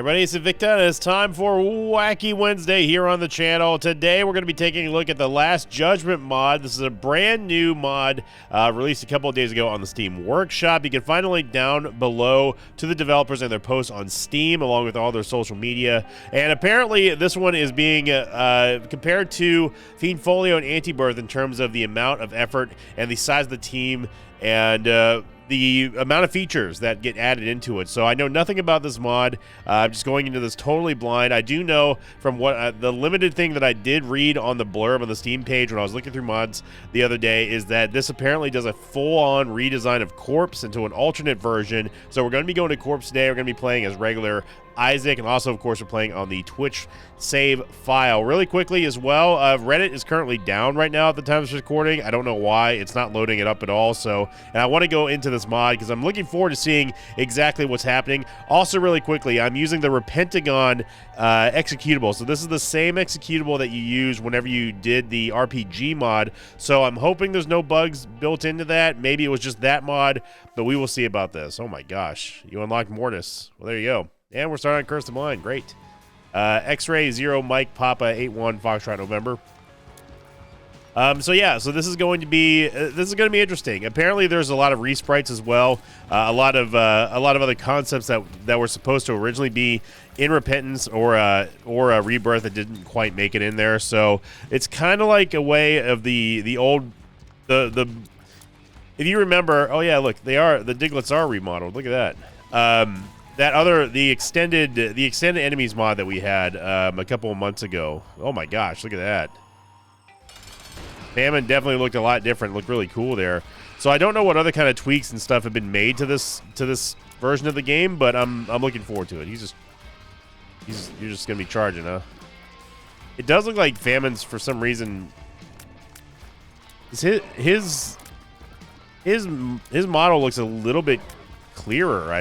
Everybody, it's Invicta, and it's time for Wacky Wednesday here on the channel. Today, we're going to be taking a look at the Last Judgment mod. This is a brand new mod released a couple of days ago on the Steam Workshop. You can find a link down below to the developers and their posts on Steam, along with all their social media. And apparently, this one is being compared to Fiendfolio and Antibirth in terms of the amount of effort and the size of the team and the amount of features that get added into it. So I know nothing about this mod. I'm just going into this totally blind. I do know from what the limited thing that I did read on the blurb on the Steam page when I was looking through mods the other day is that this apparently does a full-on redesign of Corpse into an alternate version. So we're going to be going to Corpse today. We're going to be playing as regular Isaac, and also, of course, we're playing on the Twitch save file. Really quickly as well, Reddit is currently down right now at the time of this recording. I don't know why. It's not loading it up at all. So, and I want to go into this mod because I'm looking forward to seeing exactly what's happening. Also, really quickly, I'm using the Repentagon executable. So this is the same executable that you use whenever you did the RPG mod. So I'm hoping there's no bugs built into that. Maybe it was just that mod, but we will see about this. Oh my gosh. You unlocked Mortis. Well, there you go. And we're starting on Curse the Blind. Great. X-Ray 0 Mike Papa 81 Foxtrot November. So yeah, so this is going to be interesting. Apparently, there's a lot of resprites as well. A lot of other concepts that were supposed to originally be in Repentance or a Rebirth that didn't quite make it in there. So it's kind of like a way of the old if you remember. Oh yeah, look, the Diglets are remodeled. Look at that. The extended enemies mod that we had a couple of months ago. Oh my gosh, look at that. Famine definitely looked a lot different. Looked really cool there. So I don't know what other kind of tweaks and stuff have been made to this version of the game, but I'm looking forward to it. You're just gonna be charging, huh? It does look like Famine's for some reason. His model looks a little bit clearer, I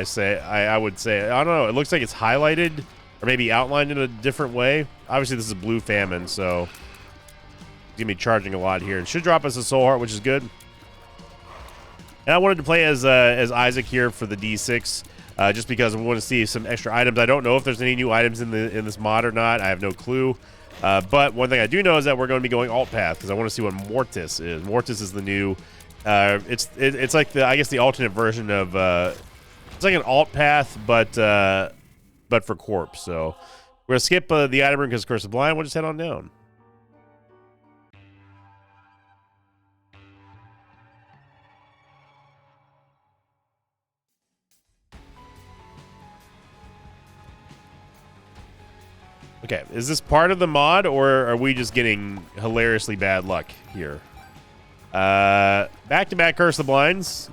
would say. I don't know. It looks like it's highlighted or maybe outlined in a different way. Obviously, this is Blue Famine, so he's gonna be charging a lot here. It should drop us a Soul Heart, which is good. And I wanted to play as Isaac here for the D6, just because we want to see some extra items. I don't know if there's any new items in this mod or not. I have no clue. But one thing I do know is that we're going to be going alt path because I want to see what Mortis is. Mortis is the new. It's like I guess the alternate version of. It's like an alt path, but for Corpse. So we're gonna skip the item room because Curse of Blind. We'll just head on down. Okay, is this part of the mod, or are we just getting hilariously bad luck here? Back-to-back Curse of the Blinds.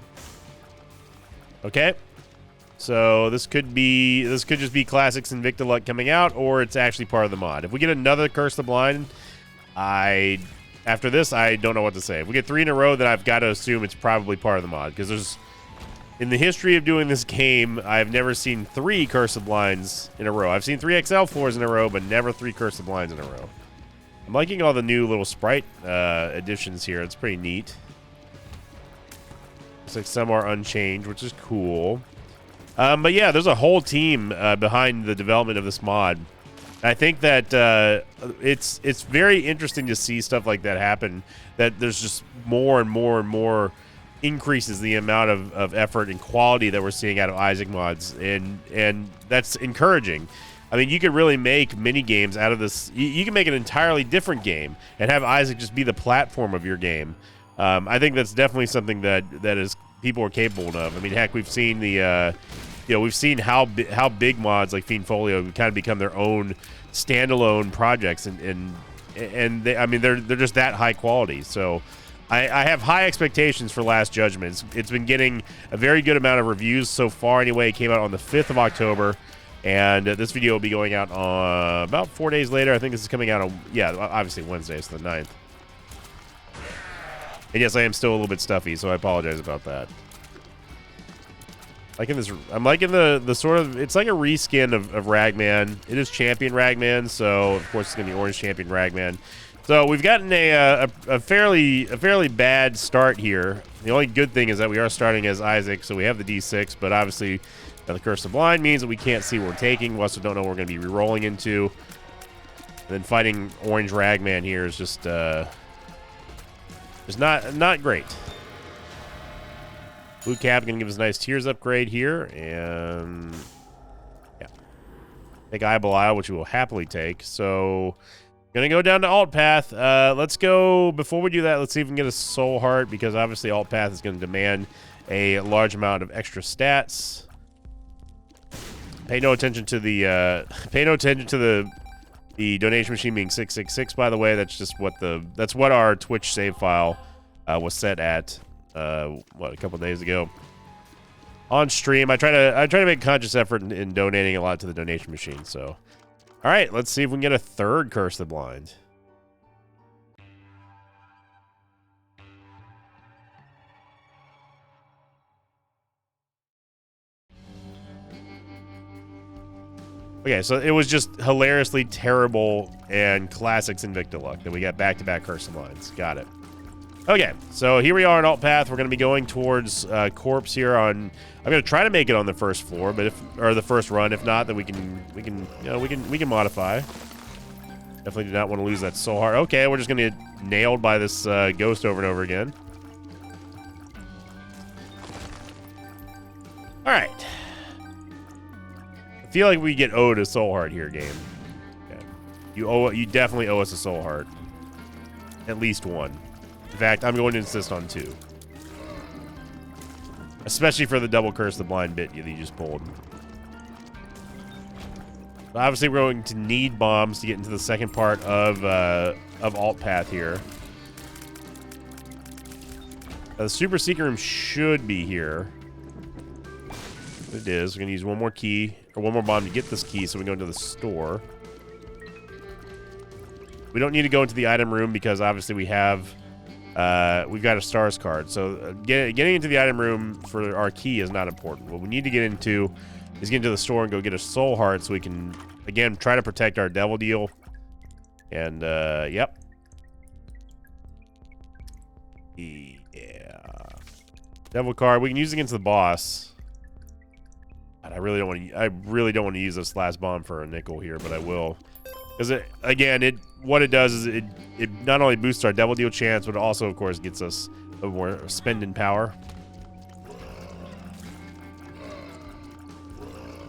Okay. So this could just be Classics Invicta luck coming out, or it's actually part of the mod. If we get another Curse the Blind, after this, I don't know what to say. If we get 3 in a row, then I've got to assume it's probably part of the mod, because in the history of doing this game, I've never seen 3 Curse of Blinds in a row. I've seen 3 XL floors in a row, but never 3 Curse of Blinds in a row. I'm liking all the new little sprite additions here. It's pretty neat. Looks like some are unchanged, which is cool. But yeah, there's a whole team behind the development of this mod. I think that it's very interesting to see stuff like that happen, that there's just more and more and more increases the amount of effort and quality that we're seeing out of Isaac mods, and that's encouraging. I mean, you could really make mini games out of this. You can make an entirely different game and have Isaac just be the platform of your game. I think that's definitely something that is people are capable of. I mean, heck, we've seen we've seen how big mods like Fiendfolio kind of become their own standalone projects, and they're just that high quality. So I have high expectations for Last Judgment. It's been getting a very good amount of reviews so far. Anyway, it came out on the 5th of October, and this video will be going out on about 4 days later. I think this is coming out on obviously Wednesday, so the 9th. And yes, I am still a little bit stuffy, so I apologize about that. I'm liking the sort of, it's like a reskin of Ragman. It is Champion Ragman, so of course it's gonna be Orange Champion Ragman. So we've gotten a fairly bad start here. The only good thing is that we are starting as Isaac, so we have the D6, but obviously Now, the Curse of Blind means that we can't see what we're taking. We also don't know what we're going to be re-rolling into. And then fighting Orange Ragman here is just not great. Blue Cap going to give us a nice Tears upgrade here. And yeah. Take Eye Belial, which we will happily take. So, going to go down to Alt Path. Let's go, before we do that, let's see if we can get a Soul Heart, because obviously Alt Path is going to demand a large amount of extra stats. Pay no attention to the the donation machine being 666. By the way, that's just what our Twitch save file was set at a couple days ago on stream. I try to make a conscious effort in donating a lot to the donation machine. So, all right, let's see if we can get a third Curse of the Blind. Okay, so it was just hilariously terrible and classics Invicta luck that we got back-to-back Curse of Blinds. Got it. Okay, so here we are in Alt Path. We're going to be going towards Corpse here on. I'm going to try to make it on the first floor, but or the first run. If not, then we can modify. Definitely do not want to lose that Soul Heart. Okay, we're just going to get nailed by this ghost over and over again. All right. I feel like we get owed a Soul Heart here, game. Okay. You definitely owe us a Soul Heart. At least one. In fact, I'm going to insist on 2. Especially for the double Curse of the Blind bit that you just pulled. So obviously, we're going to need bombs to get into the second part of Alt Path here. The Super Secret Room should be here. It is. We're going to use one more key, or one more bomb to get this key, so we go into the store. We don't need to go into the item room because obviously we've got a stars card. So getting into the item room for our key is not important. What we need to get into is get into the store and go get a Soul Heart so we can, again, try to protect our Devil Deal. And, yep. Yeah. Devil card. We can use it against the boss. God, I really don't want to use this last bomb for a nickel here, but I will. Because what it does is it not only boosts our Devil Deal chance, but it also, of course, gets us a little more spending power.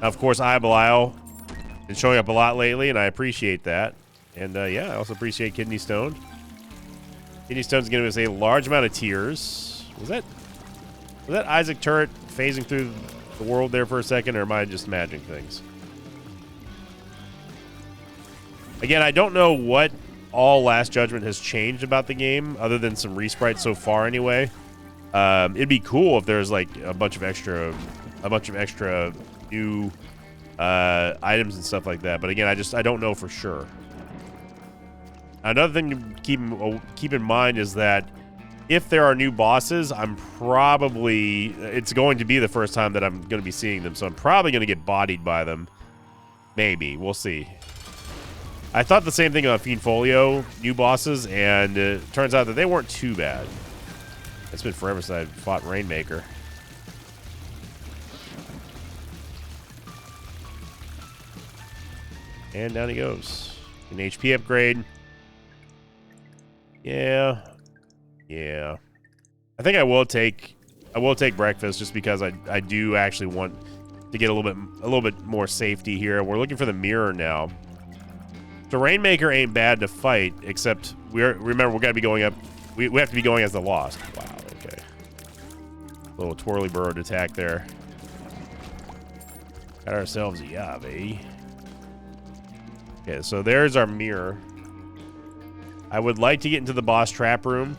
Now, of course, Eye Belial been showing up a lot lately, and I appreciate that. And yeah, I also appreciate Kidney Stone. Kidney Stone's giving us a large amount of tears. Was that Isaac Turret phasing through the world there for a second, or am I just imagining things? Again, I don't know what all Last Judgment has changed about the game, other than some resprites so far anyway. It'd be cool if there's like a bunch of extra new items and stuff like that. But again, I don't know for sure. Another thing to keep in mind is that if there are new bosses, it's going to be the first time that I'm going to be seeing them, so I'm probably going to get bodied by them. Maybe. We'll see. I thought the same thing about Fiend Folio, new bosses, and it turns out that they weren't too bad. It's been forever since I fought Rainmaker. And down he goes. An HP upgrade. Yeah. I think I will take breakfast just because I do actually want to get a little bit more safety here. We're looking for the mirror now. So Rainmaker ain't bad to fight, except remember we got to be going up. We have to be going as the Lost. Wow. Okay. Little twirly burrowed attack there. Got ourselves a Yave. Okay, so there's our mirror. I would like to get into the boss trap room.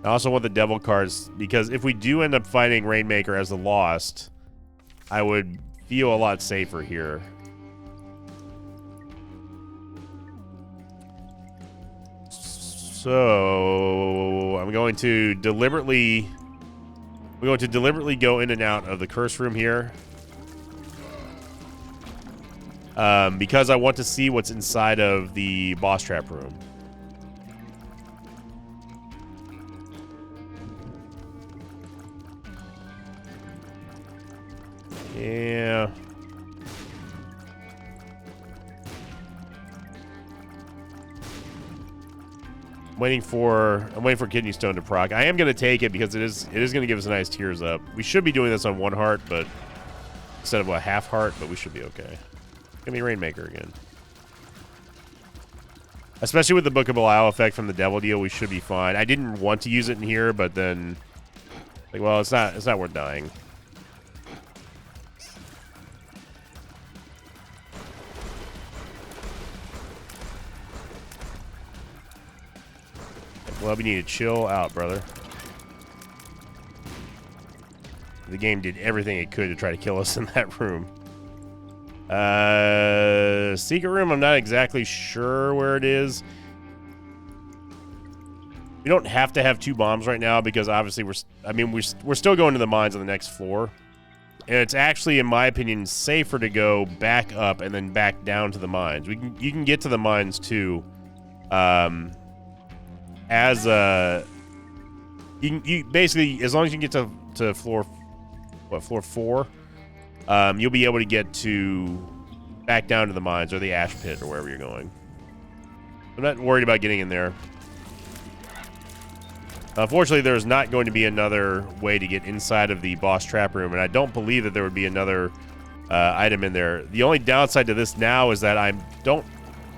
I also want the devil cards, because if we do end up fighting Rainmaker as the Lost, I would feel a lot safer here. So I'm going to deliberately go in and out of the curse room here. Because I want to see what's inside of the boss trap room. Yeah. I'm waiting for Kidney Stone to proc. I am going to take it because it is going to give us a nice tears up. We should be doing this on 1 heart, but instead of a half heart, but we should be okay. Give me Rainmaker again. Especially with the Book of Belial effect from the Devil Deal, we should be fine. I didn't want to use it in here, but then, like, well, it's not worth dying. Well, we need to chill out, brother. The game did everything it could to try to kill us in that room. Secret room, I'm not exactly sure where it is. We don't have to have 2 bombs right now because obviously we're still going to the mines on the next floor. And it's actually, in my opinion, safer to go back up and then back down to the mines. You can get to the mines too. You basically, as long as you get to floor 4, you'll be able to get back down to the mines or the ash pit or wherever you're going. I'm not worried about getting in there. Unfortunately, there's not going to be another way to get inside of the boss trap room, and I don't believe that there would be another item in there. The only downside to this now is that I don't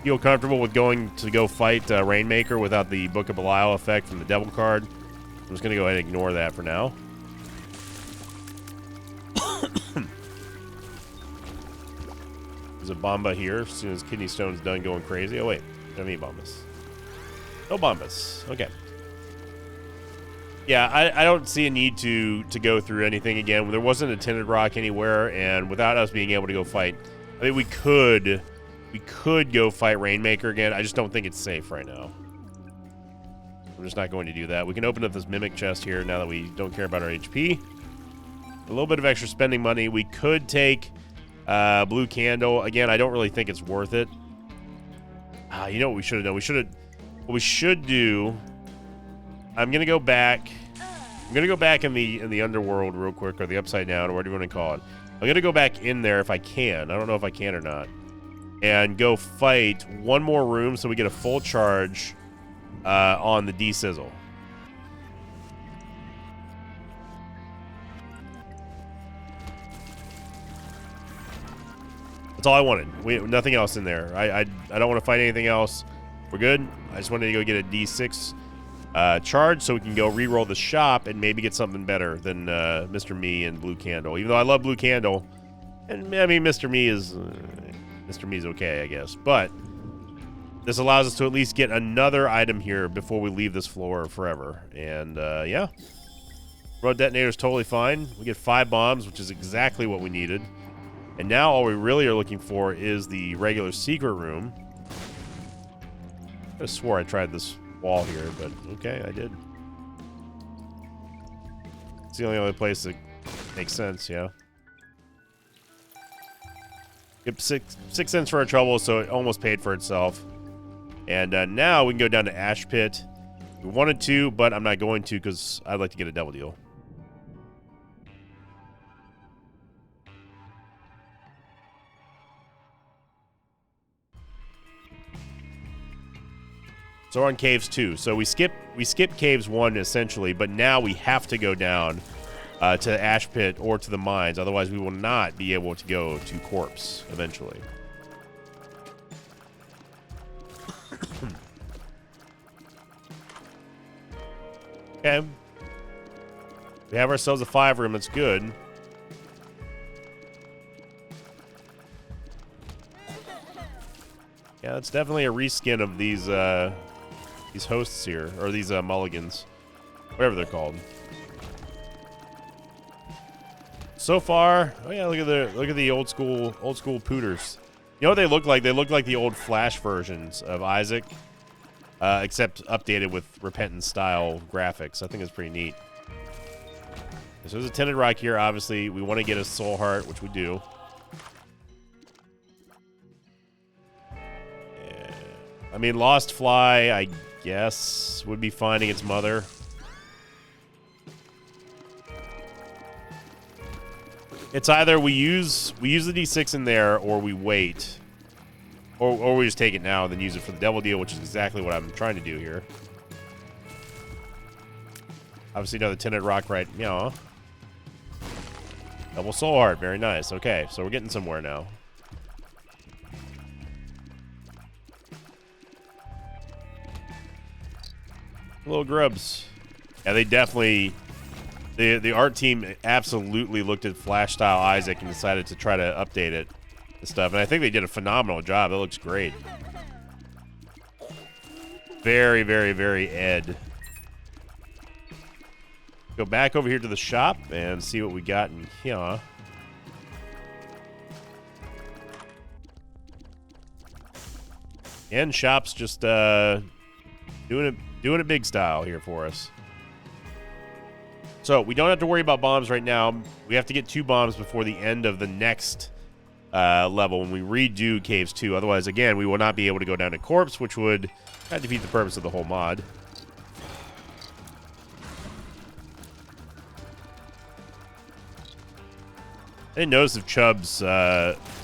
feel comfortable with going to go fight Rainmaker without the Book of Belial effect from the Devil card. I'm just going to go ahead and ignore that for now. There's a Bomba here as soon as Kidney Stone's done going crazy. Oh, wait. I don't need Bombas. No Bombas. Okay. Yeah, I don't see a need to go through anything again. There wasn't a Tinted Rock anywhere, and without us being able to go fight, I mean, we could go fight Rainmaker again. I just don't think it's safe right now. I'm just not going to do that. We can open up this Mimic chest here now that we don't care about our HP. A little bit of extra spending money. We could take Blue Candle. Again, I don't really think it's worth it. You know what we should have done? What we should do... I'm gonna go back. I'm gonna go back in the underworld real quick, or the upside down, or whatever you want to call it. I'm gonna go back in there if I can. I don't know if I can or not, and go fight one more room so we get a full charge on the D-Sizzle. That's all I wanted. Nothing else in there. I don't want to fight anything else. We're good. I just wanted to go get a D6. Charge so we can go re-roll the shop and maybe get something better than Mr. Me and Blue Candle. Even though I love Blue Candle, and I mean Mr. Me is okay, I guess. But this allows us to at least get another item here before we leave this floor forever. And yeah, Road Detonator is totally fine. We get 5 bombs, which is exactly what we needed. And now all we really are looking for is the regular secret room. I swore I tried this wall here, but okay, I did. It's the only other place that makes sense, yeah. Yep, 6 cents for our trouble, so it almost paid for itself. And now we can go down to Ash Pit. We wanted to, but I'm not going to because I'd like to get a Devil Deal. So we're on Caves 2. So we skip Caves 1 essentially, but now we have to go down to Ash Pit or to the mines. Otherwise, we will not be able to go to Corpse eventually. Okay. We have ourselves a 5 room. That's good. Yeah, it's definitely a reskin of these hosts here, or these mulligans, whatever they're called. So far, oh yeah, look at the old school pooters. You know what they look like? They look like the old Flash versions of Isaac, except updated with Repentance style graphics. I think it's pretty neat. So there's a Tinted Rock here. Obviously, we want to get a Soul Heart, which we do. Yeah. I mean, Lost Fly, I guess, would be finding its mother. It's either we use the D6 in there, or we wait, or we just take it now and then use it for the devil deal, which is exactly what I'm trying to do here. Obviously, another tinted rock right. Yeah. Double soul heart, very nice. Okay, so we're getting somewhere now. Little grubs. Yeah, they definitely. The art team absolutely looked at Flash Style Isaac and decided to try to update it and stuff. And I think they did a phenomenal job. That looks great. Very, very, very Ed. Go back over here to the shop and see what we got in here. And shop's just doing it big style here for us. So we don't have to worry about bombs right now. We have to get 2 bombs before the end of the next level when we redo Caves 2. Otherwise, again, we will not be able to go down to Corpse, which would kind of defeat the purpose of the whole mod. I didn't notice if Chubb's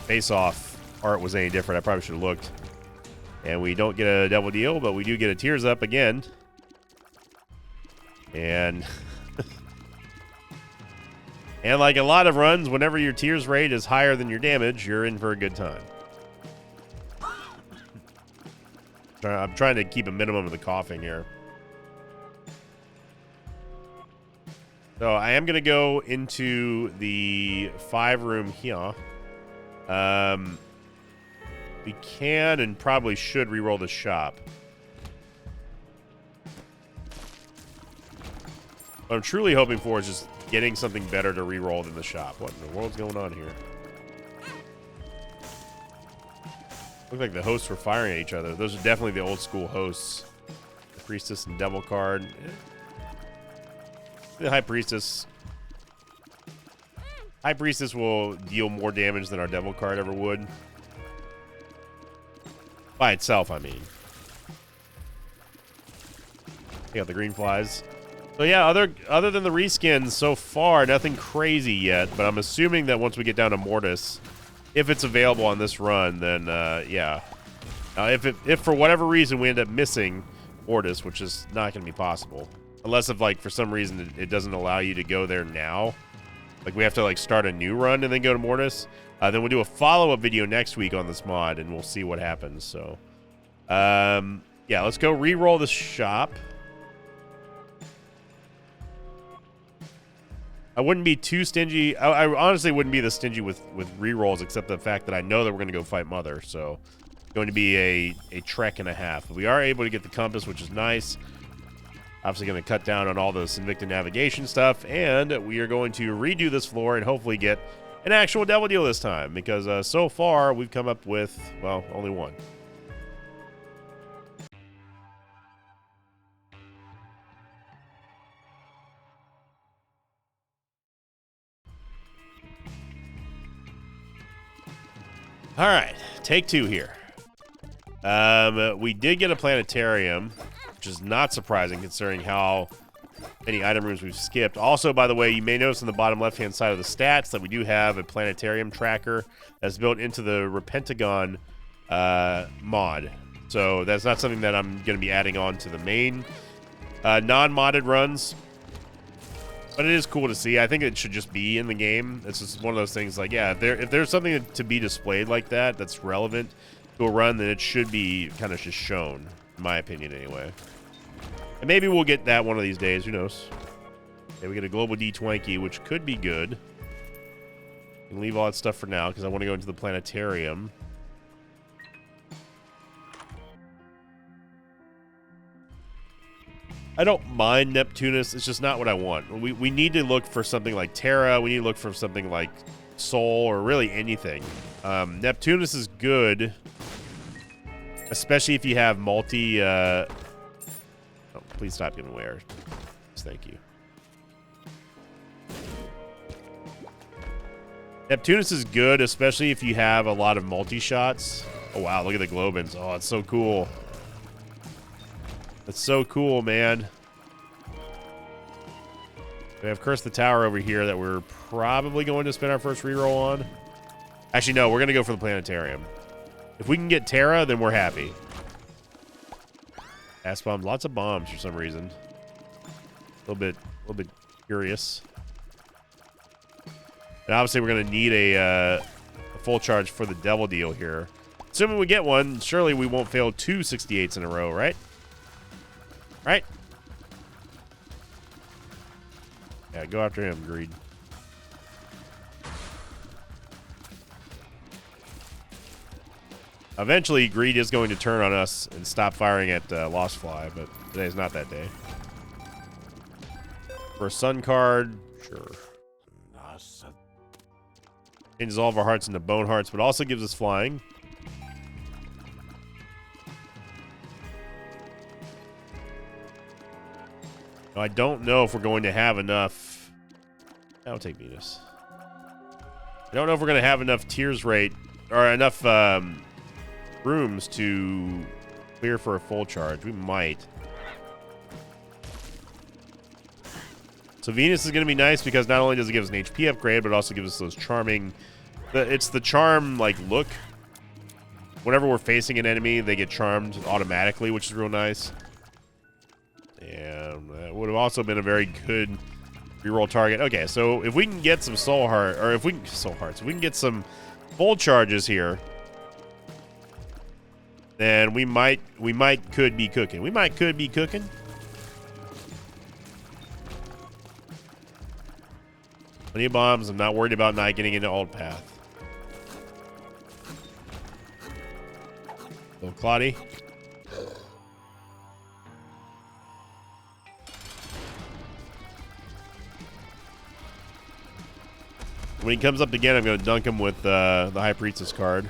face-off art was any different. I probably should have looked. And we don't get a devil deal, but we do get a Tears Up again. And... and like a lot of runs, whenever your tears rate is higher than your damage, you're in for a good time. I'm trying to keep a minimum of the coughing here. So I am going to go into the 5-room here. We can and probably should reroll the shop. What I'm truly hoping for is just getting something better to reroll than the shop. What in the world's going on here? Look like the hosts were firing at each other. Those are definitely the old school hosts. The Priestess and Devil card. The High Priestess. High Priestess will deal more damage than our Devil card ever would. By itself, I mean. You got the green flies. So yeah, other than the reskins so far, nothing crazy yet. But I'm assuming that once we get down to Mortis, if it's available on this run, then yeah. If for whatever reason we end up missing Mortis, which is not going to be possible, unless if like for some reason it doesn't allow you to go there now, like we have to like start a new run and then go to Mortis. Then we'll do a follow-up video next week on this mod, and we'll see what happens. So, yeah, let's go re-roll the shop. I wouldn't be too stingy. I honestly wouldn't be this stingy with re-rolls, except the fact that I know that we're going to go fight Mother. So, it's going to be a trek and a half. But we are able to get the compass, which is nice. Obviously going to cut down on all the Sinvicta navigation stuff, and we are going to redo this floor and hopefully get an actual devil deal this time, because so far we've come up with, well, only one. All right, take 2 here. We did get a planetarium, which is not surprising considering how many item rooms we've skipped. Also, by the way, you may notice on the bottom left-hand side of the stats that we do have a planetarium tracker that's built into the Repentagon mod. So that's not something that I'm going to be adding on to the main non-modded runs. But it is cool to see. I think it should just be in the game. It's just one of those things like, yeah, if there's something to be displayed like that that's relevant to a run, then it should be kind of just shown, in my opinion anyway. And maybe we'll get that one of these days. Who knows? Okay, we get a global D-Twanky, which could be good. We can leave all that stuff for now because I want to go into the planetarium. I don't mind Neptunus. It's just not what I want. We need to look for something like Terra. We need to look for something like Soul or really anything. Neptunus is good, especially if you have multi... oh, please stop giving away. Thank you. Neptunus is good, especially if you have a lot of multi-shots. Oh, wow. Look at the Globins. Oh, it's so cool. That's so cool, man. We have Curse the Tower over here that we're probably going to spend our first reroll on. Actually, no, we're going to go for the Planetarium. If we can get Terra, then we're happy. Gas bombs, lots of bombs for some reason. A little bit curious. And obviously, we're going to need a full charge for the Devil Deal here. Assuming we get one, surely we won't fail 2 68s in a row, right? Right? Yeah, go after him, Greed. Eventually, Greed is going to turn on us and stop firing at Lost Fly, but today's not that day. For a Sun card, sure. Changes all of our hearts into Bone Hearts, but also gives us flying. I don't know if we're going to have enough. I'll take Venus. I don't know if we're going to have enough tears rate or enough rooms to clear for a full charge. We might. So Venus is going to be nice because not only does it give us an HP upgrade, but it also gives us those charming. It's the charm like look. Whenever we're facing an enemy, they get charmed automatically, which is real nice. And that would have also been a very good reroll target. Okay, so if we can get some soul heart, or if we can soul hearts, if we can get some full charges here, then we could be cooking. We could be cooking. Plenty of bombs. I'm not worried about not getting into alt path. Little Claudie. When he comes up again, I'm going to dunk him with the High Priestess card.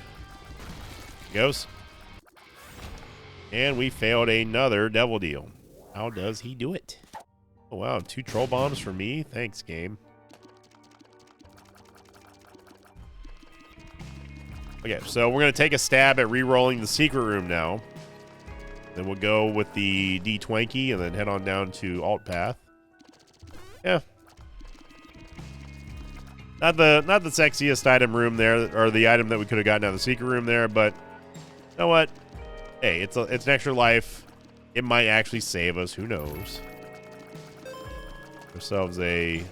He goes. And we failed another Devil Deal. How does he do it? Oh, wow. 2 troll bombs for me. Thanks, game. Okay, so we're going to take a stab at re-rolling the secret room now. Then we'll go with the D-Twanky and then head on down to alt path. Yeah. Not the sexiest item room there, or the item that we could have gotten out of the secret room there, but you know what? Hey, it's an extra life. It might actually save us. Who knows? Ourselves a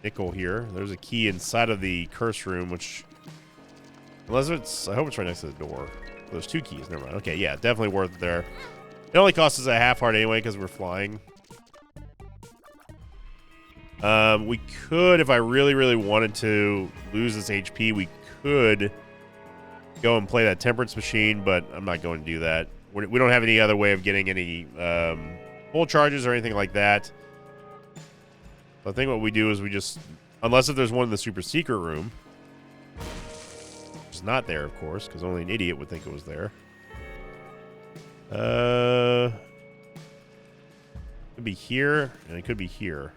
nickel here. There's a key inside of the curse room, which, unless it's, I hope it's right next to the door. There's 2 keys. Never mind. Okay, yeah, definitely worth it there. It only costs us a half heart anyway because we're flying. We could, if I really, really wanted to lose this HP, we could go and play that Temperance Machine, but I'm not going to do that. We don't have any other way of getting any full charges or anything like that. So I think what we do is we just, unless if there's one in the super secret room, which is not there, of course, because only an idiot would think it was there. Could be here, and it could be here.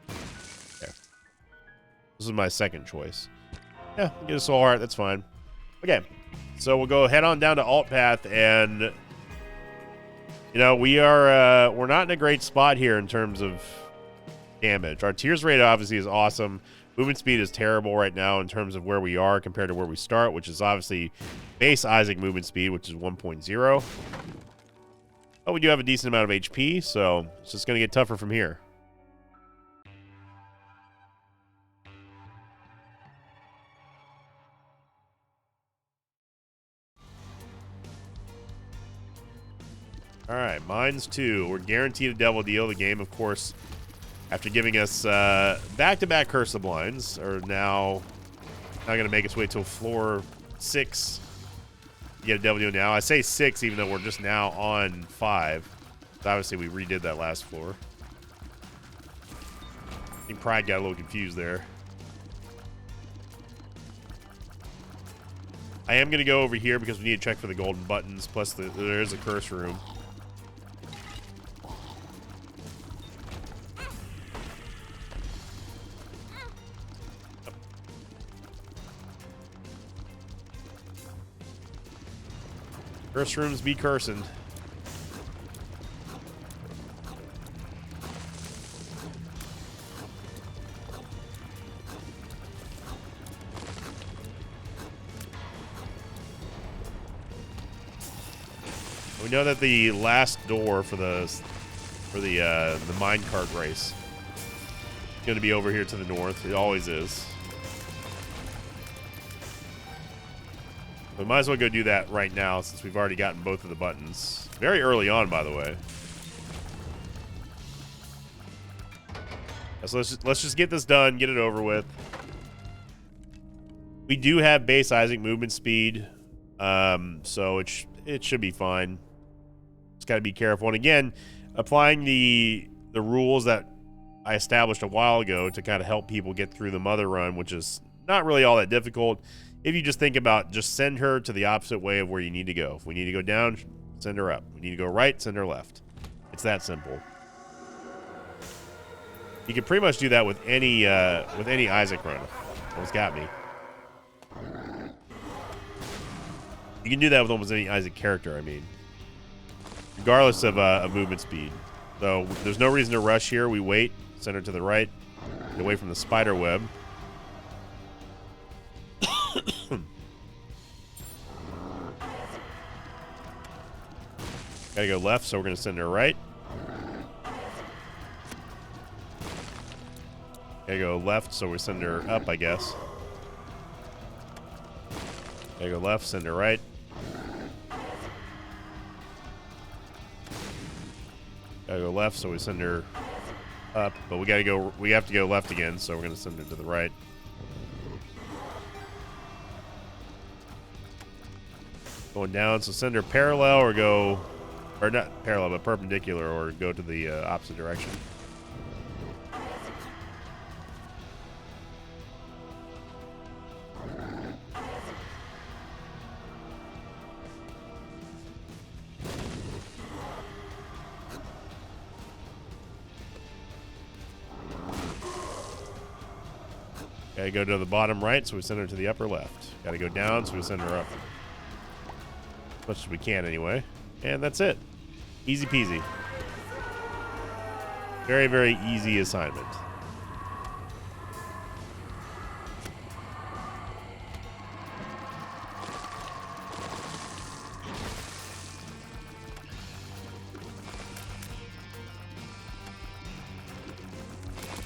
Okay. This is my second choice. Yeah, get a soul heart. That's fine. Okay, so we'll go head on down to alt path, and you know we're not in a great spot here in terms of damage. Our tears rate obviously is awesome. Movement speed is terrible right now in terms of where we are compared to where we start, which is obviously base Isaac movement speed, which is 1.0. But we do have a decent amount of HP, so it's just going to get tougher from here. All right, Mines 2. We're guaranteed a Devil Deal. The game, of course, after giving us back-to-back Curse of Blinds, are now not going to make its way till floor 6 to get a Devil Deal now. I say 6 even though we're just now on 5. Obviously, we redid that last floor. I think Pride got a little confused there. I am going to go over here because we need to check for the golden buttons, plus there is a curse room. Curse rooms be cursing. We know that the last door for the minecart race is going to be over here to the north. It always is. We might as well go do that right now since we've already gotten both of the buttons. Very early on, by the way. So let's just get this done, get it over with. We do have base Isaac movement speed, so it should be fine. Just got to be careful. And again, applying the rules that I established a while ago to kind of help people get through the mother run, which is not really all that difficult. If you just think about just send her to the opposite way of where you need to go. If we need to go down, send her up. We need to go right, send her left. It's that simple. You can pretty much do that with any Isaac run. Almost got me. You can do that with almost any Isaac character, I mean. Regardless of movement speed. So there's no reason to rush here. We wait, send her to the right, get away from the spider web. Gotta go left, so we're gonna send her right. Gotta go left, so we send her up, I guess. Gotta go left, send her right. Gotta go left, so we send her up, but we have to go left again, so we're gonna send her to the right. Going down, so send her parallel or not parallel, but perpendicular, or go to the opposite direction. Gotta go to the bottom right, so we send her to the upper left. Gotta go down, so we send her up. As much as we can, anyway. And that's it. Easy peasy. Very, very easy assignment.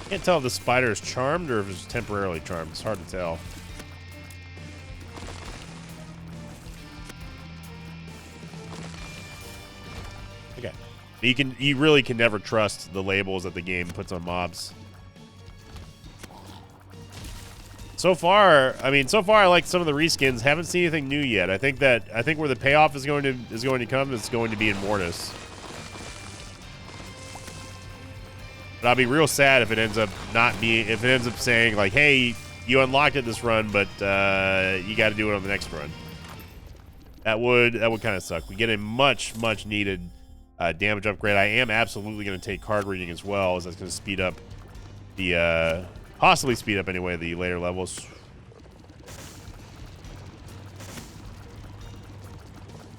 Can't tell if the spider is charmed or if it's temporarily charmed. It's hard to tell. Okay. You really can never trust the labels that the game puts on mobs. So far, I like some of the reskins. Haven't seen anything new yet. I think where the payoff is going to come is going to be in Mortis. But I'll be real sad if it ends up saying like, hey, you unlocked it this run, but you got to do it on the next run. That would kind of suck. We get a much needed damage upgrade. I am absolutely going to take card reading as well, as that's going to speed up the possibly speed up anyway the later levels.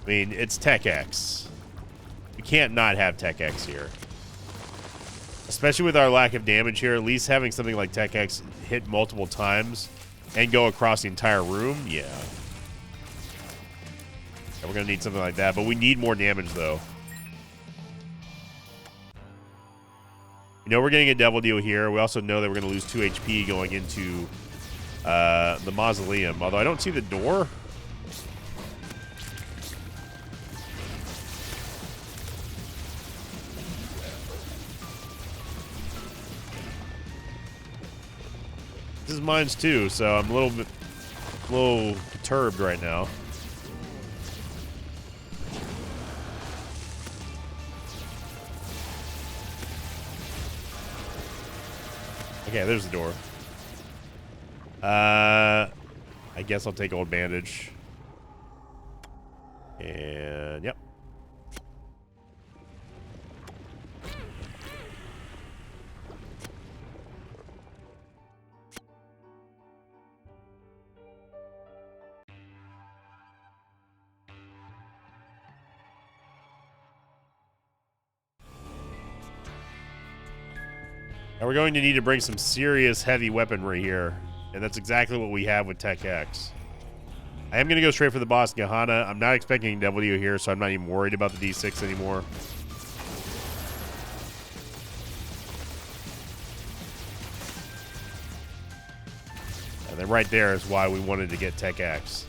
I mean, it's Tech X. We can't not have Tech X here. Especially with our lack of damage here, at least having something like Tech X hit multiple times and go across the entire room, yeah. We're going to need something like that, but we need more damage, though. You know we're getting a devil deal here. We also know that we're going to lose 2 HP going into the mausoleum, although I don't see the door. This is mines too, so I'm a little perturbed right now. Okay, there's the door. I guess I'll take old bandage. And yep. And we're going to need to bring some serious heavy weaponry here. And that's exactly what we have with Tech X. I am going to go straight for the boss, Gehenna. I'm not expecting W here, so I'm not even worried about the D6 anymore. And then right there is why we wanted to get Tech X.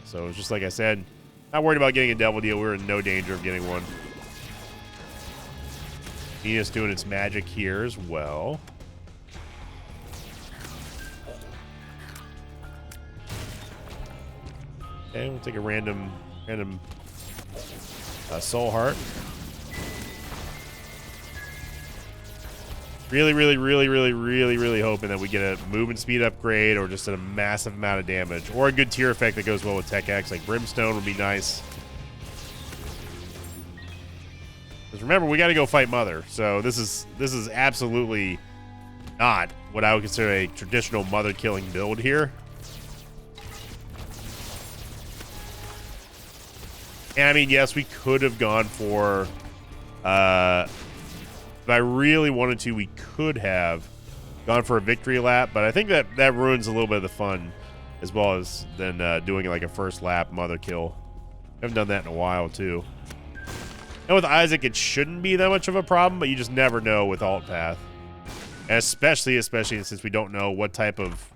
So it's just like I said, not worried about getting a W. We're in no danger of getting one. Venus doing its magic here as well. Okay, we'll take a random Soul Heart. Really hoping that we get a movement speed upgrade or just a massive amount of damage. Or a good tier effect that goes well with Tech X, like Brimstone would be nice. Because remember, we got to go fight Mother. So this is absolutely not what I would consider a traditional Mother killing build here. And I mean, yes, we could have gone for, if I really wanted to, we could have gone for a victory lap, but I think that ruins a little bit of the fun, as well as then doing like a first lap Mother kill. I haven't done that in a while, too. And with Isaac, it shouldn't be that much of a problem, but you just never know with Alt Path. And especially since we don't know what type of,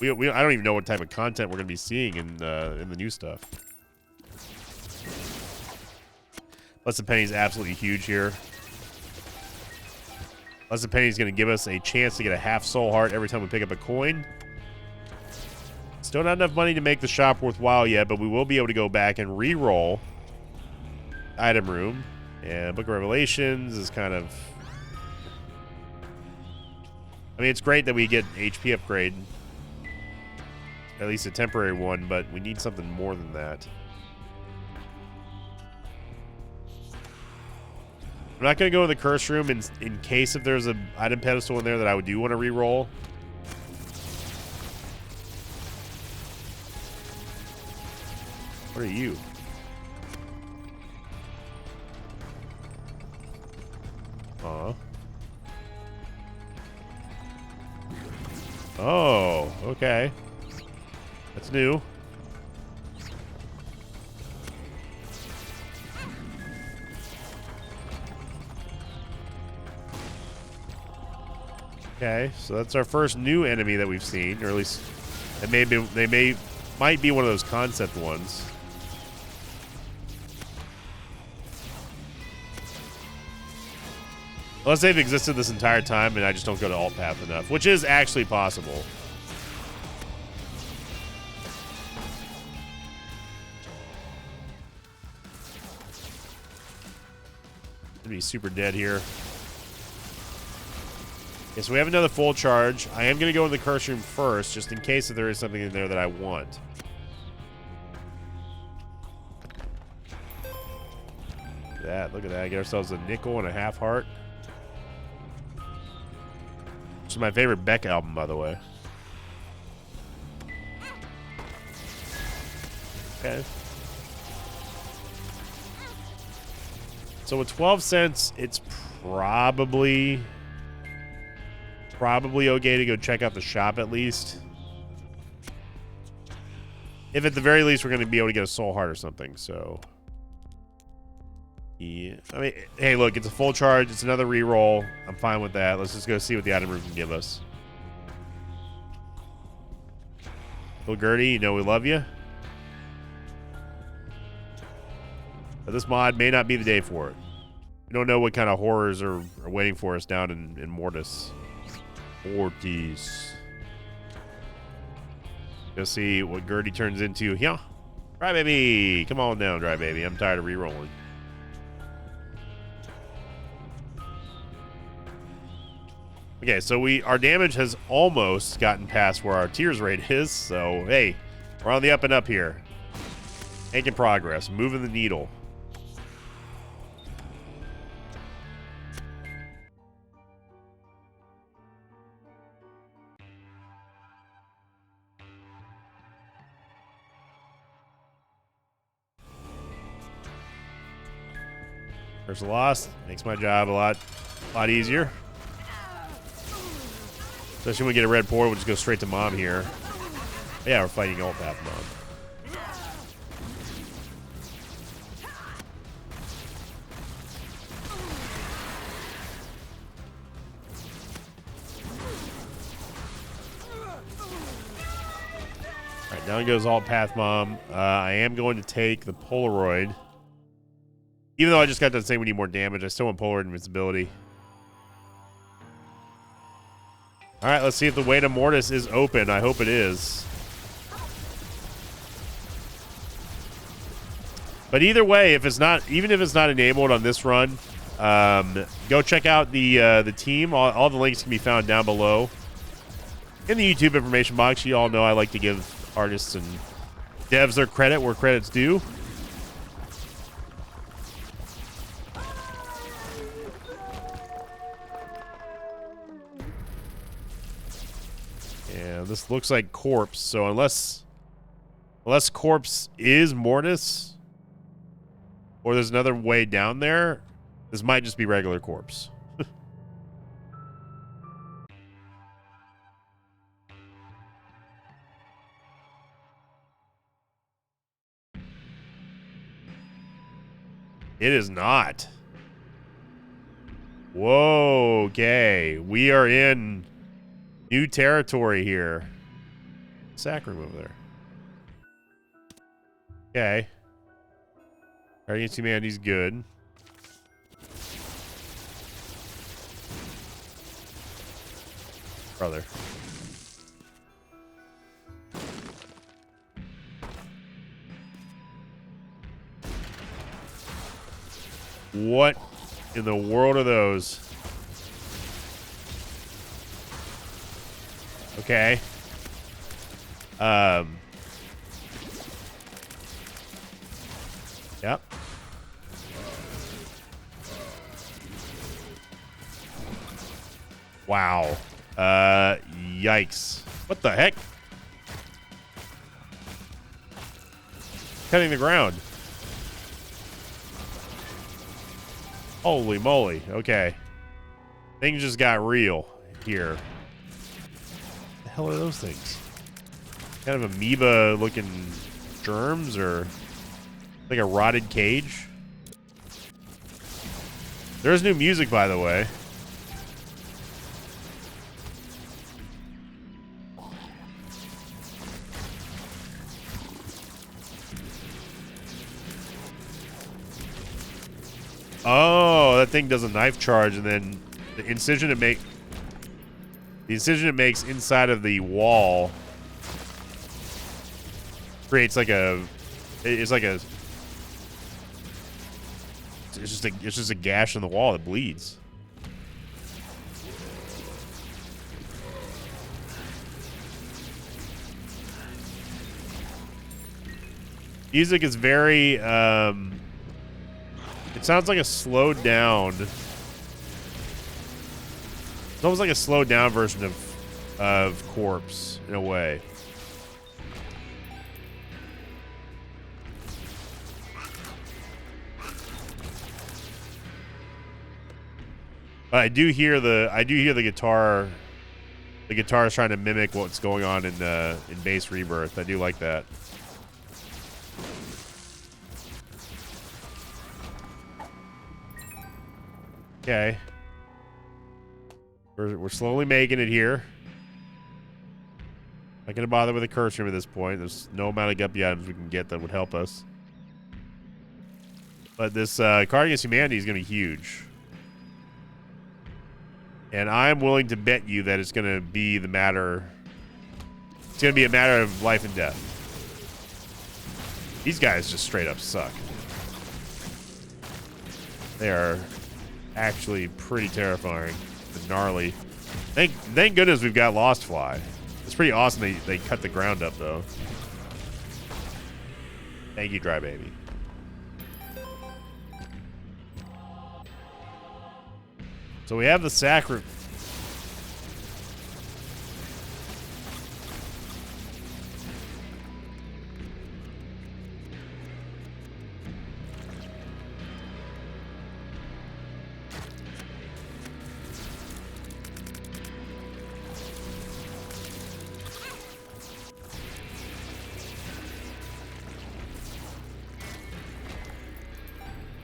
I don't even know what type of content we're going to be seeing in the new stuff. Lesson Penny is absolutely huge here. Lesson Penny is going to give us a chance to get a half soul heart every time we pick up a coin. Still not enough money to make the shop worthwhile yet, but we will be able to go back and re-roll item room. And Book of Revelations is kind of... I mean, it's great that we get HP upgrade. At least a temporary one, but we need something more than that. I'm not going to go in the curse room in case if there's an item pedestal in there that I do want to re-roll. What are you? Aw. Oh, okay. That's new. Okay, so that's our first new enemy that we've seen, or at least it might be one of those concept ones. Unless they've existed this entire time and I just don't go to Alt Path enough, which is actually possible. Gonna be super dead here. Okay, so we have another full charge. I am going to go in the curse room first, just in case if there is something in there that I want. Look at that. Get ourselves a nickel and a half heart. Which is my favorite Beck album, by the way. Okay. So with 12 cents, it's probably okay to go check out the shop at least. If at the very least we're going to be able to get a soul heart or something, so. Yeah. I mean, hey, look, it's a full charge. It's another reroll. I'm fine with that. Let's just go see what the item room can give us. Little Gertie, you know we love you. But this mod may not be the day for it. We don't know what kind of horrors are waiting for us down in Mortis. Ortiz. Go see what Gertie turns into. Yeah. Dry baby. Come on down, dry baby. I'm tired of re-rolling. Okay, so our damage has almost gotten past where our tears rate is. So, hey, we're on the up and up here. Making progress. Moving the needle. There's a loss. Makes my job a lot easier. Especially when we get a red port, we'll just go straight to mom here. But yeah, we're fighting Alt Path mom. All right, down goes Alt Path Mom. I am going to take the Polaroid. Even though I just got done saying we need more damage, I still want Polaroid invincibility. All right, let's see if the way to Mortis is open. I hope it is. But either way, if it's not, even if it's not enabled on this run, go check out the team. All the links can be found down below in the YouTube information box. You all know I like to give artists and devs their credit where credit's due. Yeah, this looks like Corpse. So unless Corpse is Mortis, or there's another way down there, this might just be regular Corpse. It is not. Whoa, okay. We are in new territory here. Sack room over there. Okay. Guardian Humanity's good. Brother. What in the world are those? Okay. Yep. Wow. Yikes. What the heck? Cutting the ground. Holy moly. Okay. Things just got real here. What the hell are those things? Kind of amoeba looking germs or like a rotted cage? There's new music, by the way. Oh, that thing does a knife charge, and then the incision it makes inside of the wall creates like a it's just a gash in the wall that bleeds. Music is very it sounds like a slowed down. It's almost like a slowed down version of Corpse in a way. But I do hear the guitar. The guitar is trying to mimic what's going on in Base Rebirth. I do like that. Okay. We're slowly making it here. Not gonna bother with a curse room at this point. There's no amount of guppy items we can get that would help us. But this card against humanity is gonna be huge. And I'm willing to bet you that it's gonna be the matter. It's gonna be a matter of life and death. These guys just straight up suck. They are actually pretty terrifying and gnarly. Thank goodness we've got Lost Fly. It's pretty awesome they cut the ground up though. Thank you, Dry Baby. So we have the sacrament.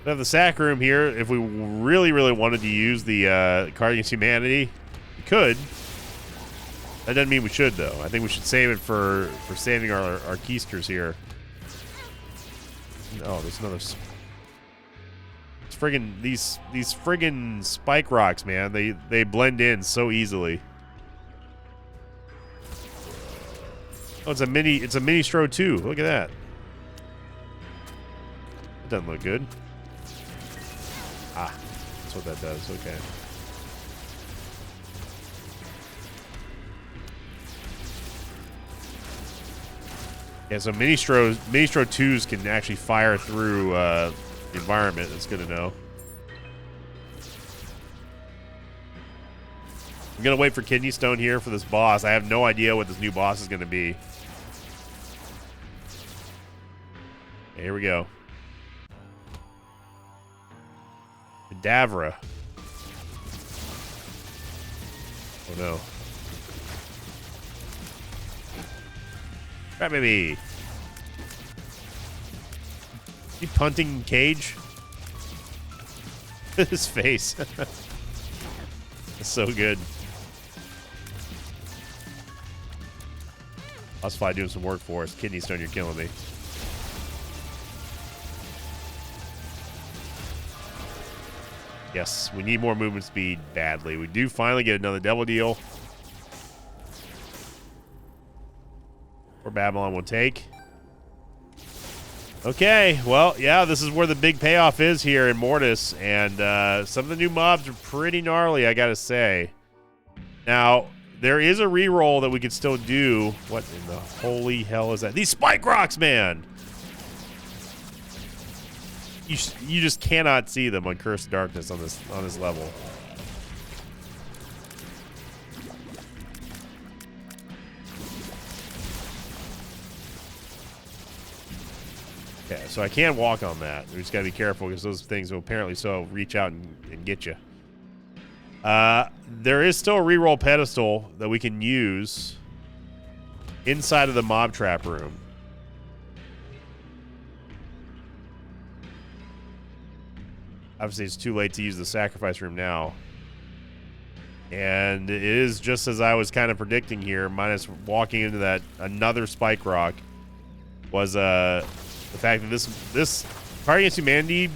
We have the sack room here. If we really, really wanted to use the card against humanity, we could. That doesn't mean we should, though. I think we should save it for saving our keisters here. Oh, there's another... It's friggin... These friggin' spike rocks, man. They blend in so easily. Oh, it's a mini Stro too. Look at that. That doesn't look good. Ah, that's what that does. Okay. Yeah, so mini Stro 2s can actually fire through the environment. That's good to know. I'm gonna wait for Kidney Stone here for this boss. I have no idea what this new boss is gonna be. Here we go. Kadavra. Oh no. Crap baby. He punting Cage? His face. It's so good. Housefly doing some work for us. Kidney Stone, you're killing me. Yes, we need more movement speed badly. We do finally get another Devil Deal. Or Babylon will take. Okay, well, yeah, this is where the big payoff is here in Mortis. And some of the new mobs are pretty gnarly, I gotta say. Now, there is a reroll that we could still do. What in the holy hell is that? These spike rocks, man! You just cannot see them on Cursed Darkness on this level. Okay, so I can walk on that. We just gotta be careful because those things will apparently reach out and get you. There is still a reroll pedestal that we can use inside of the mob trap room. Obviously, it's too late to use the sacrifice room now. And it is just as I was kind of predicting here, minus walking into that another spike rock, was the fact that this Card Against Humanity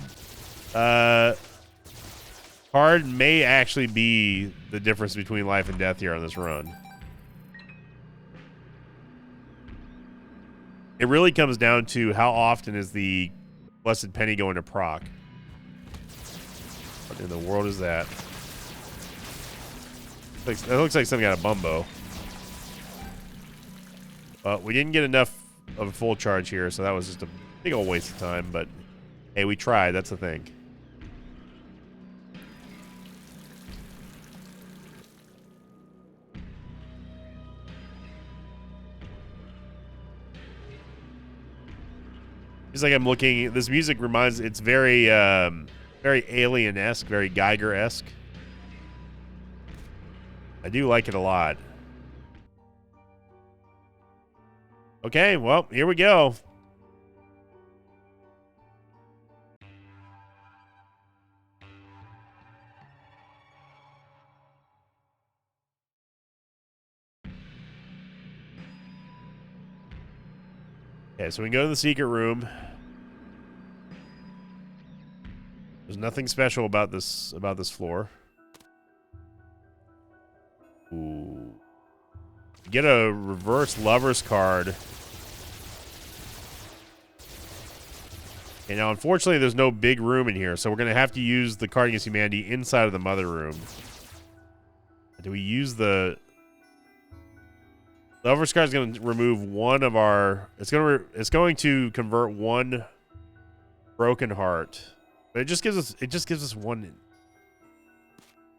card may actually be the difference between life and death here on this run. It really comes down to how often is the Blessed Penny going to proc. What in the world is that? That looks like some kind of bumbo. We didn't get enough of a full charge here, so that was just a big old waste of time, but hey, we tried. That's the thing. It's like I'm looking. This music reminds. It's very, very Alien-esque, very Geiger-esque. I do like it a lot. Okay, well, here we go. Okay, so we can go to the secret room. There's nothing special about this floor. Ooh. Get a reverse lover's card. And now, unfortunately, there's no big room in here, so we're going to have to use the Card Against Humanity inside of the mother room. Do we use the... Lover's card is going to remove one of our... It's going to convert one broken heart. But it just gives us one...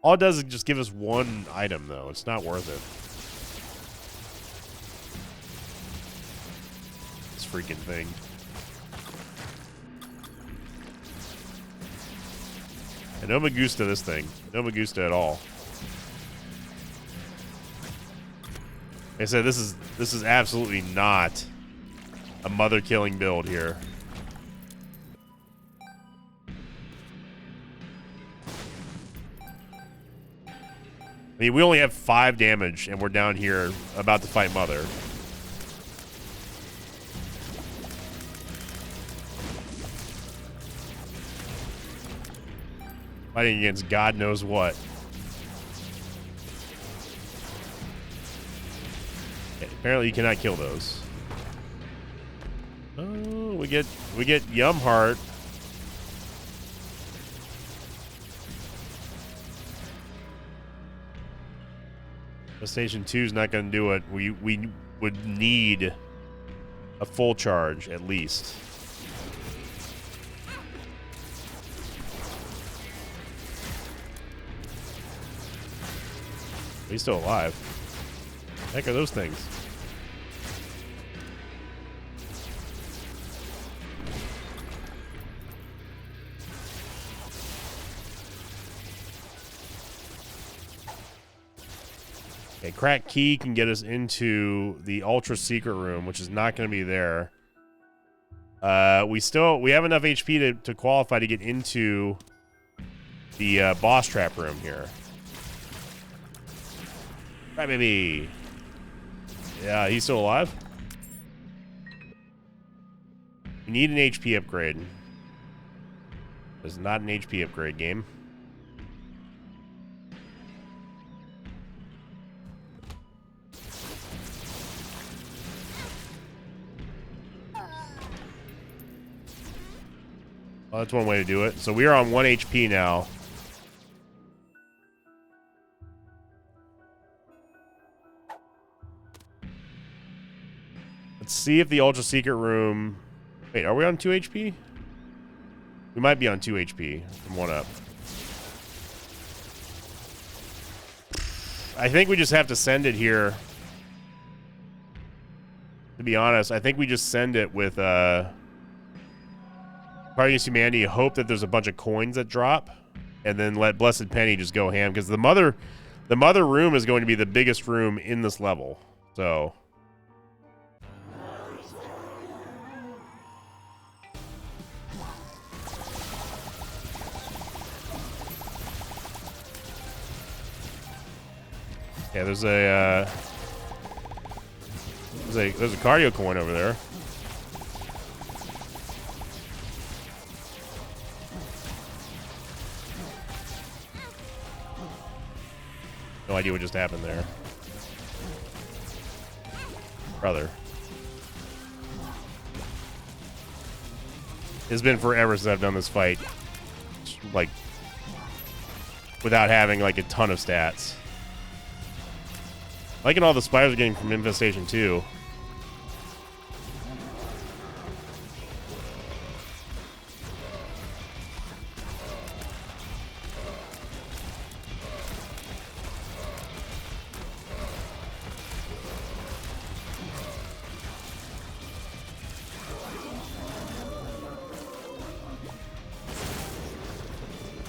All it does is just give us one item, though. It's not worth it. This freaking thing. And no Magusta this thing. No Magusta at all. Like I said, this is absolutely not a mother killing build here. I mean, we only have 5 damage, and we're down here about to fight Mother. Fighting against God knows what. Okay, apparently you cannot kill those. Oh, we get Yum Heart. Station 2 is not going to do it. We would need a full charge at least. He's still alive. Heck are those things? Okay, crack key can get us into the ultra secret room, which is not going to be there. We have enough HP to qualify to get into the boss trap room here. Right, baby. Yeah, he's still alive. We need an HP upgrade. It's not an HP upgrade game. Well, that's one way to do it. So we are on 1 HP now. Let's see if the Ultra Secret Room... Wait, are we on 2 HP? We might be on 2 HP from 1 up. I think we just have to send it here. To be honest, I think we just send it with... Party Against Humanity, hope that there's a bunch of coins that drop, and then let Blessed Penny just go ham, because the mother room is going to be the biggest room in this level. So... yeah, there's a cardio coin over there. No idea what just happened there. Brother. It's been forever since I've done this fight. Like, without having, like, a ton of stats. Liking all the spiders we're getting from Infestation 2.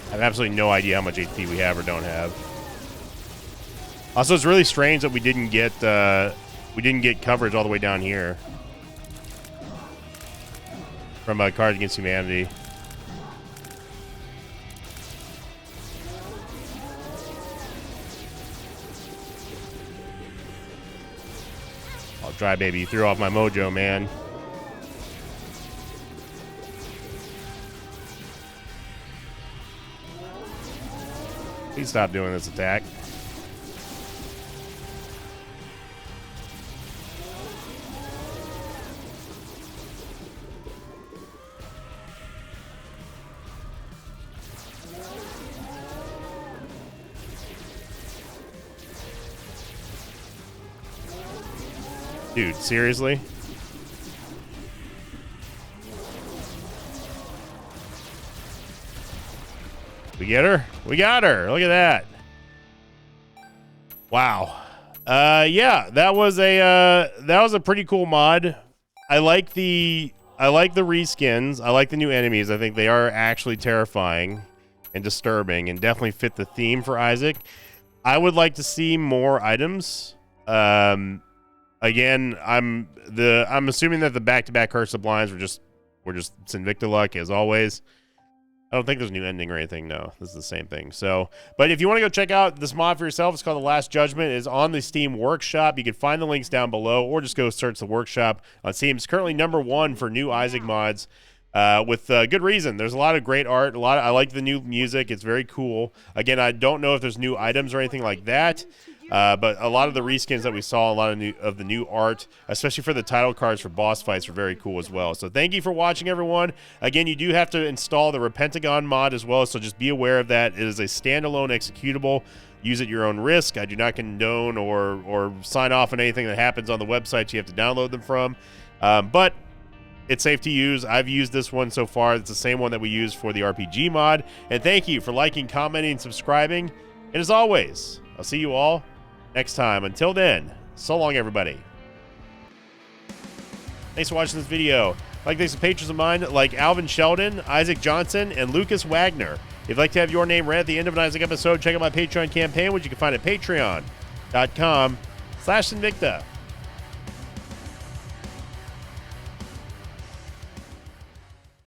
I have absolutely no idea how much HP we have or don't have. Also, it's really strange that we didn't get coverage all the way down here from Cards Against Humanity. Oh, Dry Baby, you threw off my mojo, man. Please stop doing this attack. Dude, seriously? We get her? We got her. Look at that. Wow. Yeah, that was a pretty cool mod. I like the reskins. I like the new enemies. I think they are actually terrifying and disturbing and definitely fit the theme for Isaac. I would like to see more items. Again, I'm assuming that the back-to-back Curse of Blinds were just Sinvicta luck as always. I don't think there's a new ending or anything. No, this is the same thing. So, but if you want to go check out this mod for yourself, it's called The Last Judgment. It is on the Steam Workshop. You can find the links down below, or just go search the Workshop on Steam. It's currently #1 for new Isaac mods, with good reason. There's a lot of great art. I like the new music. It's very cool. Again, I don't know if there's new items or anything like that. But a lot of the reskins that we saw, a lot of the new art, especially for the title cards for boss fights, are very cool as well. So thank you for watching, everyone. Again, you do have to install the Repentagon mod as well, so just be aware of that. It is a standalone executable. Use at your own risk. I do not condone or sign off on anything that happens on the websites you have to download them from. But it's safe to use. I've used this one so far. It's the same one that we used for the RPG mod. And thank you for liking, commenting, and subscribing. And as always, I'll see you all next time. Until then, so long, everybody. Thanks for watching this video. I'd like to thank some patrons of mine like Alvin Sheldon, Isaac Johnson, and Lucas Wagner. If you'd like to have your name read at the end of an Isaac episode, check out my Patreon campaign, which you can find at patreon.com/Sinvicta.